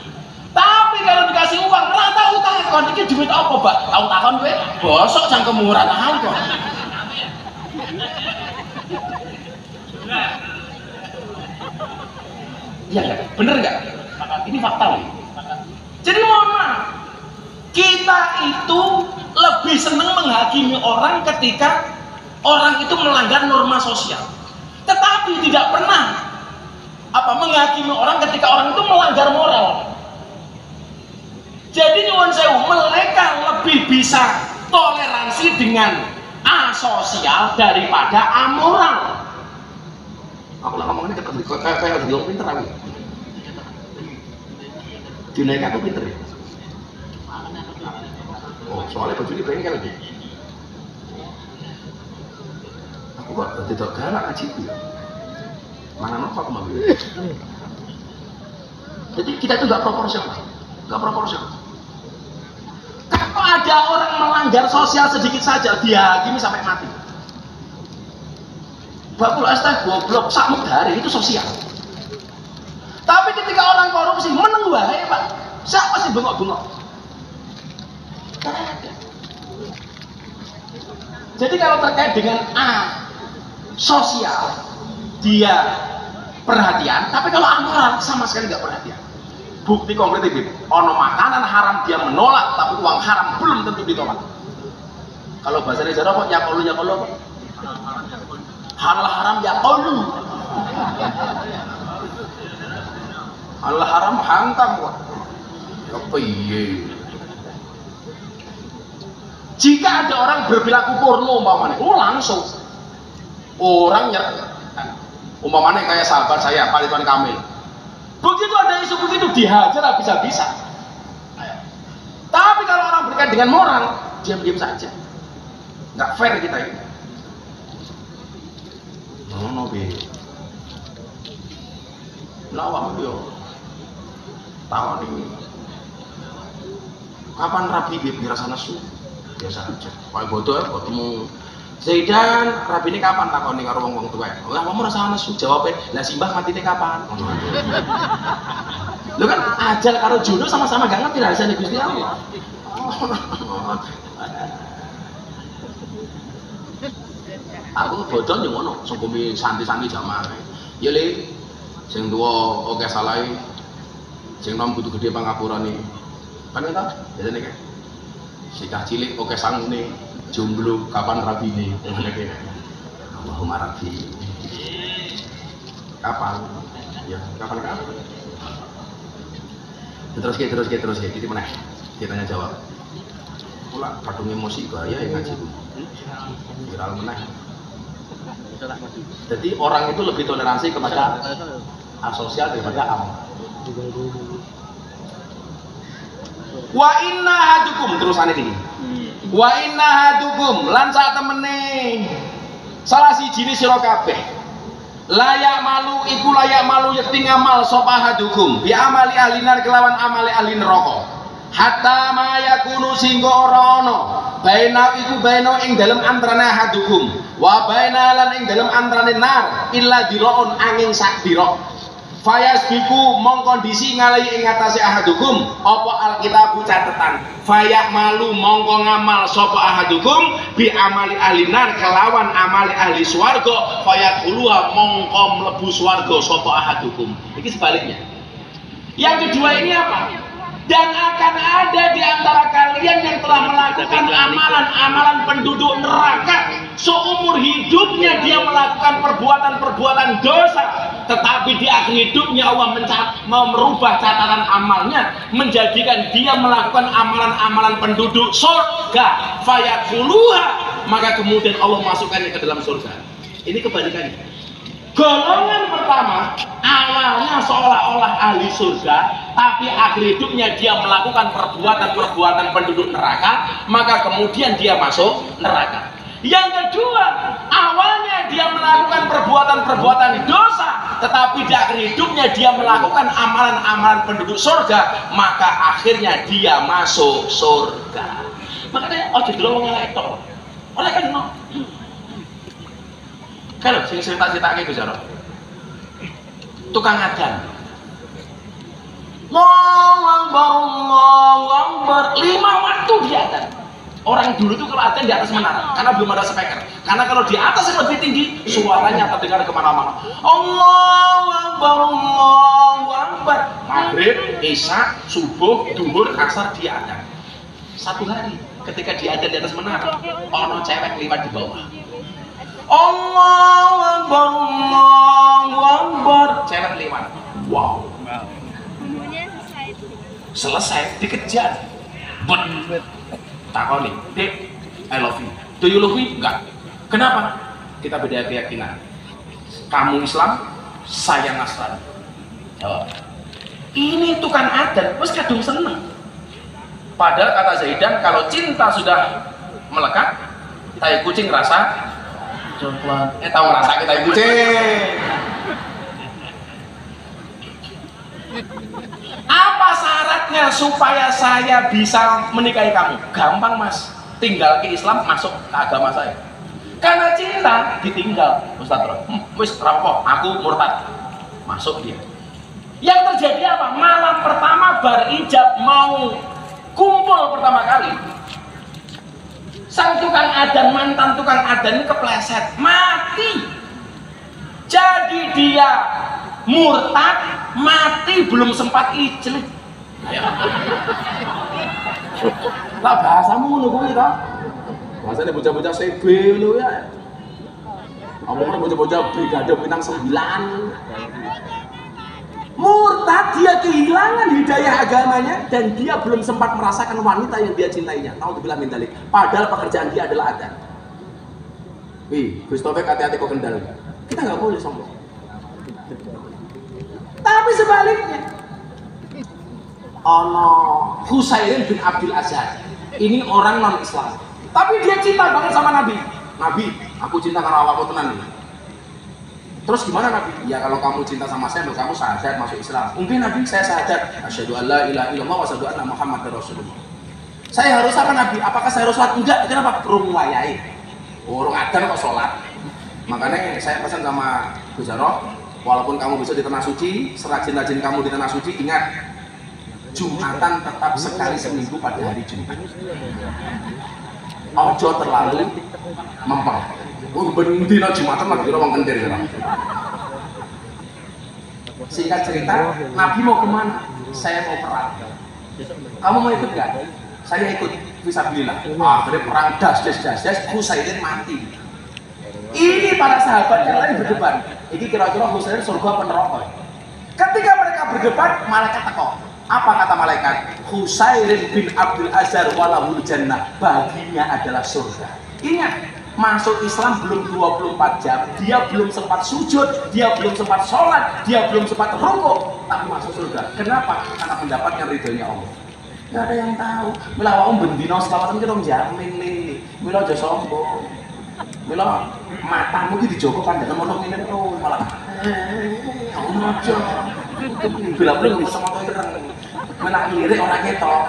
Speaker 1: Tapi kalau dikasih uang, ora tau takon iki duit apa, Mbak? Tau takon kowe? Bosok cangkemmu ora tahu kok. Iya nggak? Bener nggak? Ini fakta loh. Jadi mohon maaf, kita itu lebih senang menghakimi orang ketika orang itu melanggar norma sosial, tetapi tidak pernah menghakimi orang ketika orang itu melanggar moral. Jadi nyuwun sewu, mereka lebih bisa toleransi dengan asosial daripada amoral. Aku lah ngomongnya kayak bilang pinter aku. Dinaik aku pinter ya. Oh, soalnya baju ini pengen lagi. Aku kok tidak galak aja ya. Mana nopo aku mau. Jadi kita itu nggak proporsional, nggak proporsional. Kalau ada orang melanggar sosial sedikit saja, dihakimi sampai mati. Bakul astag goblok sak hari itu sosial. Tapi ketika orang korupsi meneng wae, Pak. Siapa sih bengok-bengok? Ada. Jadi kalau terkait dengan sosial, dia perhatian, tapi kalau amoral sama sekali nggak perhatian. Bukti konkret itu, ono makanan haram dia menolak, tapi uang haram belum tentu ditolak. Kalau bahasa Indonesia apa? Ya kalau apa? Halal haram ya qalu. Halal haram hantam kok. Apa iya? Jika ada orang berperilaku porno umpamanya, langsung orang umpamanya kayak sahabat saya Pak Ridwan Kamil. Begitu ada isu begitu dihajar habis-habisan. Tapi kalau orang berkaitan dengan moral, diam-diam saja. Nggak fair kita ini. No be. Lawang yo. Tahun ini. Kapan rapi dirasa nesu? Biasa aja. Kalau bodoh ketemu Zaidan, rabi ini kapan takon nih karo wong tua? Lah kamu rasa nesu jawabnya, lah simbah mati ini kapan? Lu kan ajal karo Juno sama-sama gak ngerti rasanya Gusti Allah. Aku bodoh yang ngono, sungkumi santi-santi jamaah. Ya le, sing tua oke salah, sing nom kudu gede pangapurane. Kan kita, biasanya kan, si cah cilik oke sang nih. Jomblo kapan rabi ini? Allahumma rabi. Kapan? Ya kapan? Terus kita mana? Kita tanya jawab. Pula kadung emosi bahaya yang ngaji. Viral meneh. Jadi orang itu lebih toleransi kepada asosial daripada amal. Wa inna hadukum terusane gini. Wa inna hadukum lan sak temene salah sijine sira kabeh layak malu iku layak malu yakti ngamal sapa hadukum bi amali ahlinar kelawan amali ahli neraka hatta ma yakunu singgo ora ana baina iku baina ing dalem antarane hadukum wa baina lan ing dalem antarane nar illa diraun angin sak dira fayasbiku mong kondisi ngalahi ing atase ahadukum apa alkitabu catetan fayak malu mongko ngamal sapa ahadukum bi amali ahlinar kelawan amali ahli swarga fayak uluha mongko mlebu swarga sapa ahadukum. Iki sebaliknya. Yang kedua ini apa? Dan akan ada di antara kalian yang telah melakukan amalan-amalan penduduk neraka seumur hidupnya dia melakukan perbuatan-perbuatan dosa, tetapi di akhir hidupnya Allah mau merubah catatan amalnya menjadikan dia melakukan amalan-amalan penduduk surga fayadkhuluha, maka kemudian Allah masukkannya ke dalam surga. Ini kebalikannya. Golongan pertama awalnya seolah-olah ahli surga, tapi akhir hidupnya dia melakukan perbuatan-perbuatan penduduk neraka, maka kemudian dia masuk neraka. Yang kedua, awalnya dia melakukan perbuatan-perbuatan dosa, tetapi di akhir hidupnya dia melakukan amalan-amalan penduduk surga, maka akhirnya dia masuk surga. Makanya ojo dulu wong elek tok. Ora kan no. Kalau sing cerita-ceritake Gus Jaro. Tukang adan. Allahu Akbar, 5 waktu dia adan. Orang dulu tuh kalau adan di atas menara, karena belum ada speaker. Karena kalau di atas yang lebih tinggi, suaranya terdengar kemana-mana. Allahu Akbar, Allahu Akbar. Maghrib, Isya, subuh, duhur, asar dia ada. Satu hari ketika dia ada di atas menara, ono cewek lewat di bawah. Allahu Akbar, Allahu Akbar. Cewek lewat. Wow. Selesai dikejar. Bet. Takoni, Dek, I love you. Do you love me? Enggak. Kenapa? Kita beda keyakinan. Kamu Islam, saya Nasrani. Oh. Ini tukang adat, wes kadung seneng. Padahal kata Zaidan, kalau cinta sudah melekat, tai kucing rasa coklat. Tahu rasa kita kucing. Apa syaratnya supaya saya bisa menikahi kamu? Gampang mas, tinggal ke Islam, masuk ke agama saya. Karena cinta ditinggal, Ustaz Roh. Wis rapopo, aku murtad. Masuk dia. Yang terjadi apa? Malam pertama bar ijab mau kumpul pertama kali. Sang tukang adan, mantan tukang adan ini kepleset, mati. Jadi dia murtad, mati belum sempat ijlik. Lah bahasamu ngono kuwi ta? Bahasane bocah-bocah CB ngono ya. Apa kan bocah-bocah brigade bintang 9. Murtad, dia kehilangan hidayah agamanya dan dia belum sempat merasakan wanita yang dia cintainya. Naudzubillah min dzalik. Padahal pekerjaan dia adalah adzan. Wih, Christopher hati-hati kok kendal. Kita nggak boleh sombong. Tapi sebaliknya, ono Husain bin Abdul Azhar. Ini orang non Islam, tapi dia cinta banget sama Nabi. Nabi, aku cinta karena awakmu tenan. Terus gimana Nabi? Ya kalau kamu cinta sama saya, kamu syahadat masuk Islam. Mungkin Nabi saya syahadat, asyhadu alla ilaha illallah wa asyhadu anna Muhammadar Rasulullah. Saya harus apa Nabi? Apakah saya harus sholat? Enggak, kenapa? Rung wayai. Orang adzan kok sholat. Makanya saya pesan sama Gus Jarot, walaupun kamu bisa di tanah suci, serajin-rajin kamu di tanah suci, ingat Jumatan tetap sekali seminggu pada hari Jumat. Ojo terlalu mempel. Bendina Jumatan lagi orang kendir kan. Singkat cerita, Nabi mau kemana? Saya mau perang. Kamu mau ikut gak? Saya ikut. Fisabilillah. Akhirnya perang das. Husain mati. Ini para sahabat yang lain berdebat. Ini kira-kira Husain surga apa neraka? Ketika mereka berdebat, malaikat teko. Apa kata malaikat? Husain bin Abdul Azhar walahul jannah. Baginya adalah surga. Ingat, masuk Islam belum 24 jam, dia belum sempat sujud, dia belum sempat sholat, dia belum sempat rukuk, tapi masuk surga. Kenapa? Karena mendapatkan ridhonya Allah. Gak ada yang tahu. Mila wong bendino selawatan kita jamin nih. Mila aja sombong. Mila matamu ki dijogo pandangan mono ngene to malah. Ojo. Bila belum bisa moto ireng. Menak lirik ora ketok.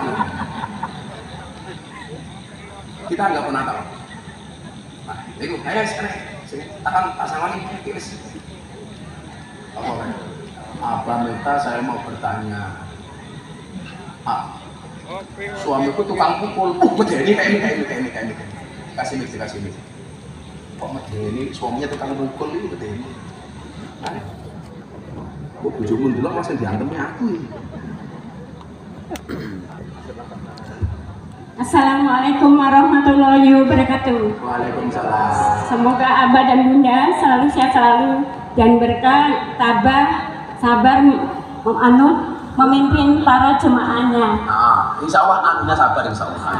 Speaker 1: Kita nggak pernah tahu. Tengok, ayo sekarang, takkan pasangan ini, guys. Apa minta saya mau bertanya. Suamiku tukang pukul. Medeni kayak ini. Kasih mic. Kok medeni? Suaminya tukang pukul ini medeni. Kok bujumun dulu masih diantemnya aku ini.
Speaker 3: Assalamualaikum warahmatullahi wabarakatuh.
Speaker 1: Waalaikumsalam.
Speaker 3: Semoga Abah dan Bunda selalu sehat selalu dan berkah, tabah, sabar, memimpin para jemaahnya.
Speaker 1: Insya Allah anunya sabar insya Allah.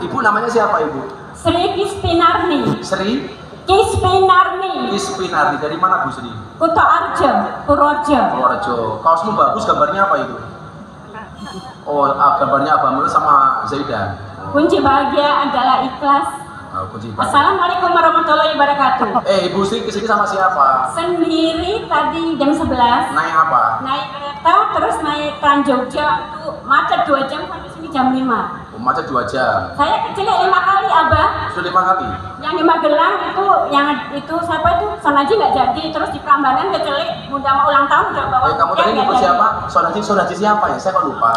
Speaker 1: Ibu namanya siapa ibu?
Speaker 3: Sri Kispinarni.
Speaker 1: Sri
Speaker 3: Kispinarni.
Speaker 1: Kispinarni. Dari mana Bu Sri?
Speaker 3: Kuto Arjo, Purworejo.
Speaker 1: Purworejo. Kaosmu bagus, gambarnya apa itu? Oh, gambarnya Abang Mul sama Zaidan.
Speaker 3: Kunci bahagia adalah ikhlas.
Speaker 1: Kunci bahagia.
Speaker 3: Assalamualaikum warahmatullahi wabarakatuh.
Speaker 1: Ibu Sri kesini sama siapa?
Speaker 3: Sendiri tadi jam 11.
Speaker 1: Naik apa?
Speaker 3: Naik kereta terus naik Trans Jogja itu macet 2 jam sampai sini jam 5.
Speaker 1: Macet 2 jam.
Speaker 3: Saya kecelek 5 kali Abah.
Speaker 1: Sudah 5 kali?
Speaker 3: Yang di Magelang itu siapa itu Sonaji nggak jadi, terus di Prambanan kecelek Bunda mau ulang tahun udah bawa.
Speaker 1: Kamu tadi nyebut siapa? Sonaji siapa ya? Saya kok lupa.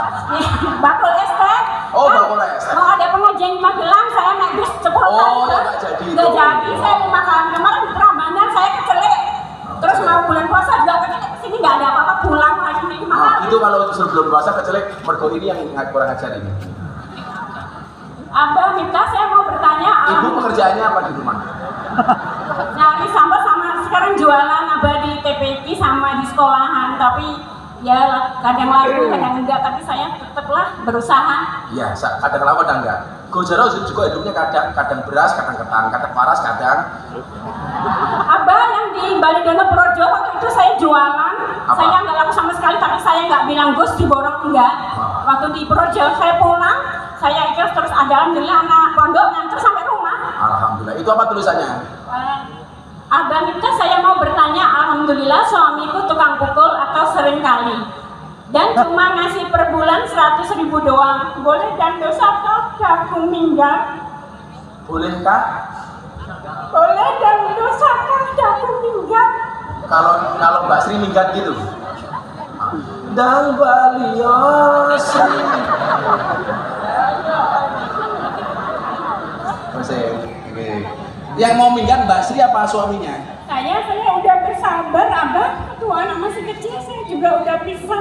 Speaker 3: Bakul Esther.
Speaker 1: Oh, Bakul Esther.
Speaker 3: Mau ada pengajian di Magelang, saya naik bus 10 kali.
Speaker 1: Oh, ya nggak jadi.
Speaker 3: Nggak jadi, saya 5 kali. Kemarin di Prambanan saya kecelek. Terus mau bulan puasa juga kecelek, sini nggak ada apa-apa, pulang lagi 5
Speaker 1: itu kalau sebelum puasa kecelek mergo ini yang kurang ajar ini.
Speaker 3: Abah minta saya mau bertanya.
Speaker 1: Ibu pekerjaannya apa di rumah?
Speaker 3: Nyari sampah sama sekarang jualan Abah di TPQ sama di sekolahan, tapi ya kadang laku kadang enggak, tapi saya tetaplah berusaha.
Speaker 1: Iya, kadang laku kadang enggak. Gojaro juga hidupnya kadang beras, kadang ketan, kadang paras, kadang.
Speaker 3: Abah yang di Balidono Projo waktu itu saya jualan,
Speaker 1: apa?
Speaker 3: saya nggak laku sama sekali, tapi saya nggak bilang Gus diborong enggak. Waktu di Projo saya pulang, saya ikhlas terus ada alhamdulillah anak pondok nganter sampai rumah.
Speaker 1: Alhamdulillah. Itu apa tulisannya?
Speaker 3: Abah minta saya mau bertanya, alhamdulillah suamiku tukang pukul atau sering kali dan cuma ngasih per bulan 100.000 doang. Boleh dan dosa toh aku minggat?
Speaker 1: Bolehkah?
Speaker 3: Boleh dan dosa toh aku minggat?
Speaker 1: Kalau Mbak Sri minggat gitu. Dan balios. Yang mau minggat Mbak Sri apa suaminya?
Speaker 3: Saya udah bersabar, Abah. Tuh anak masih kecil, saya juga udah bisa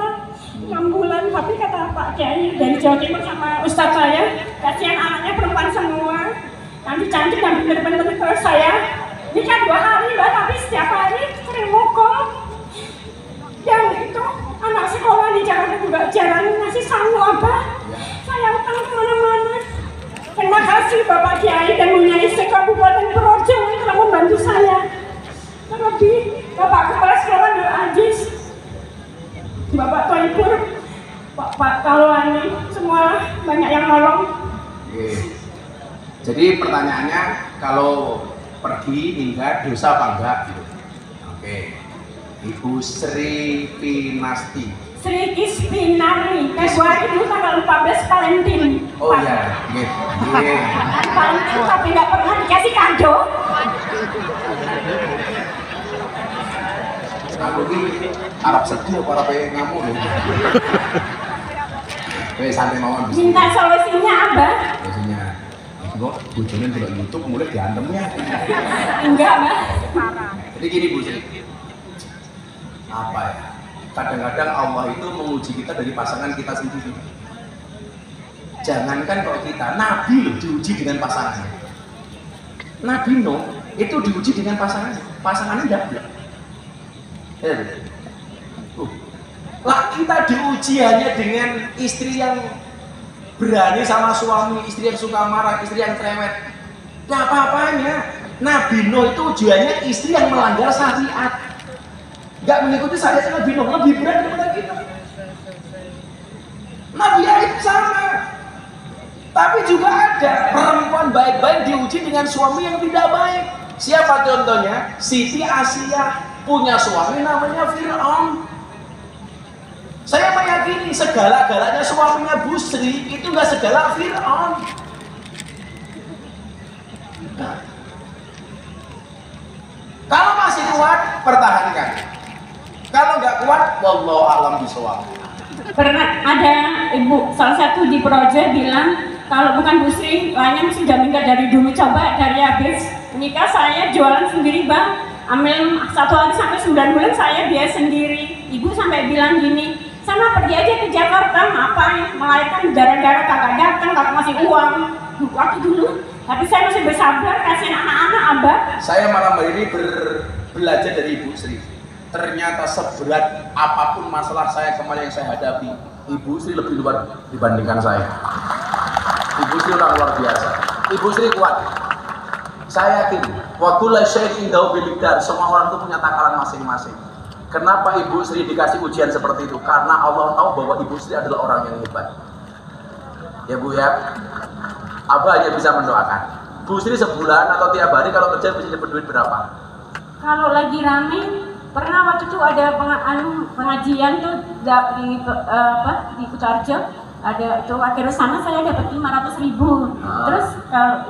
Speaker 3: 6 bulan. Tapi kata Pak Kiai dari Jawa Timur sama Ustadz saya, kasihan anaknya perempuan semua. Nanti cantik dan bener-bener terus saya. Ini kan 2 hari Mbak, tapi setiap hari sering mukul. Yang itu anak sekolah di Jakarta juga jarang ngasih sangu Abah. Saya utang kemana-mana. Terima kasih Bapak Kiai dan Bunyai Kabupaten Projo yang telah membantu saya. Terlebih Bapak Kepala Sekolah Nur Ajis, Bapak Toipur, Pak Kalwani, semua banyak yang nolong.
Speaker 1: Jadi pertanyaannya kalau pergi minggat dosa apa enggak gitu. Oke. Ibu Sri Pinasti.
Speaker 3: Sri Kispinari, Februari itu tanggal 14 Valentine.
Speaker 1: Oh iya,
Speaker 3: Valentine tapi nggak pernah dikasih kado.
Speaker 1: Aku ini Arab sedih apa Arab ngamuk loh. Santai mawon.
Speaker 3: Minta solusinya Abah.
Speaker 1: Solusinya. Kok bojone delok YouTube mulai diantemnya.
Speaker 3: Enggak, Mbak.
Speaker 1: Jadi gini Bu Sri. Apa ya? Kadang-kadang Allah itu menguji kita dari pasangan kita sendiri. Jangankan kalau kita, Nabi loh diuji dengan pasangannya. Nabi Nuh itu diuji dengan pasangannya double. Lah kita diuji hanya dengan istri yang berani sama suami, istri yang suka marah, istri yang cerewet. Gak apa-apanya. Nabi Nuh itu ujiannya istri yang melanggar syariat. Gak mengikuti syariat Nabi Nuh, lebih berat daripada kita. Nabi Ayub sama. Tapi juga ada perempuan baik-baik diuji dengan suami yang tidak baik. Siapa contohnya? Siti Asia punya suami namanya Fir'aun. Saya meyakini segala-galanya suaminya Bu Sri itu gak segala Fir'aun. Nah. Kalau masih kuat, pertahankan. Kalau nggak kuat, wallahu a'lam bishawab.
Speaker 3: Pernah ada ibu salah satu di Projo bilang kalau bukan Bu Sri, lainnya mesti udah minggat dari dulu. Coba dari habis nikah saya jualan sendiri Bang, ambil 1 hari sampai 9 bulan saya biaya sendiri. Ibu sampai bilang gini, sana pergi aja ke Jakarta, ngapain? Melahirkan darah-darah kagak datang, kagak ngasih uang. Waktu dulu, tapi saya masih bersabar, kasihin anak-anak Abah.
Speaker 1: Saya malam hari ini belajar dari Ibu Sri. Ternyata seberat apapun masalah saya kemarin yang saya hadapi, Ibu Sri lebih luar dibandingkan saya. Ibu Sri orang luar biasa. Ibu Sri kuat. Saya yakin, wa kullu syai'in indahu biqadar. Semua orang itu punya takaran masing-masing. Kenapa Ibu Sri dikasih ujian seperti itu? Karena Allah tahu bahwa Ibu Sri adalah orang yang hebat. Ya Bu ya. Abah hanya bisa mendoakan. Bu Sri sebulan atau tiap hari kalau kerja bisa dapat duit berapa?
Speaker 3: Kalau lagi rame, pernah waktu itu ada pengajian tuh di Kutarjo, ada itu akhir sana saya dapat 500.000. Terus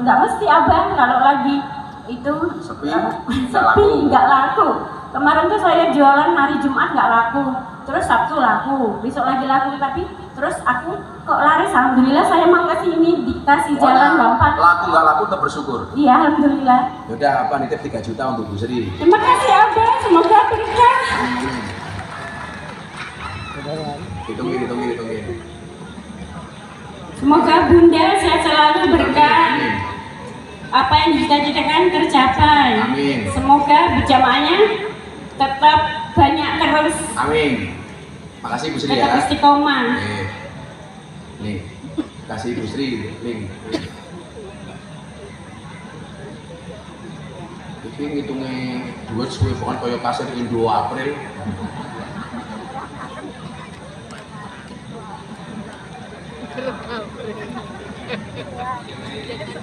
Speaker 3: nggak mesti Abang kalau lagi itu
Speaker 1: sepi
Speaker 3: nggak laku. Kemarin tuh saya jualan hari Jumat nggak laku, terus Sabtu laku, besok lagi laku, tapi terus aku kok laris. Alhamdulillah saya mau ke sini dikasih jalan gampang.
Speaker 1: Laku nggak laku tetap bersyukur.
Speaker 3: Iya alhamdulillah.
Speaker 1: Yaudah apa nitip 3 juta untuk Bu Sri.
Speaker 3: Terima kasih Abang, semoga berkah.
Speaker 1: Hitungin.
Speaker 3: Semoga Bunda sehat selalu, berkah.
Speaker 1: Amin.
Speaker 3: Apa yang dicita-citakan tercapai.
Speaker 1: Amin.
Speaker 3: Semoga berjamaahnya tetap banyak terus.
Speaker 1: Amin. Makasih Bu Sri
Speaker 3: Tetap
Speaker 1: ya.
Speaker 3: istiqomah.
Speaker 1: Nih, kasih Bu Sri link. Iki ngitungnya duit suwe pokoknya kaya kasir Indo April.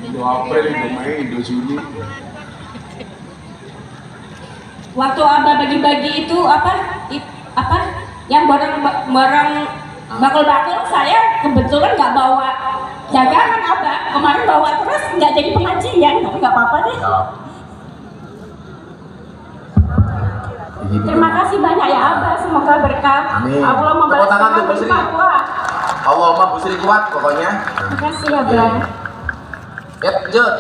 Speaker 1: 2 April, Indo Mei, Indo Juni.
Speaker 3: Waktu Abah bagi-bagi itu apa yang barang bakul-bakul, saya kebetulan nggak bawa dagangan Abah. Kemarin bawa terus nggak jadi pengajian, tapi nggak apa-apa deh. Terima kasih banyak ya Abah, semoga berkah.
Speaker 1: Amin.
Speaker 3: Allah
Speaker 1: Tepuk
Speaker 3: membalas
Speaker 1: tangan
Speaker 3: tangan
Speaker 1: tuh, Bu Sri.
Speaker 3: bertakwa.
Speaker 1: Allah Bu Sri kuat pokoknya.
Speaker 3: Terima kasih ya Abah.
Speaker 1: Ya, lanjut.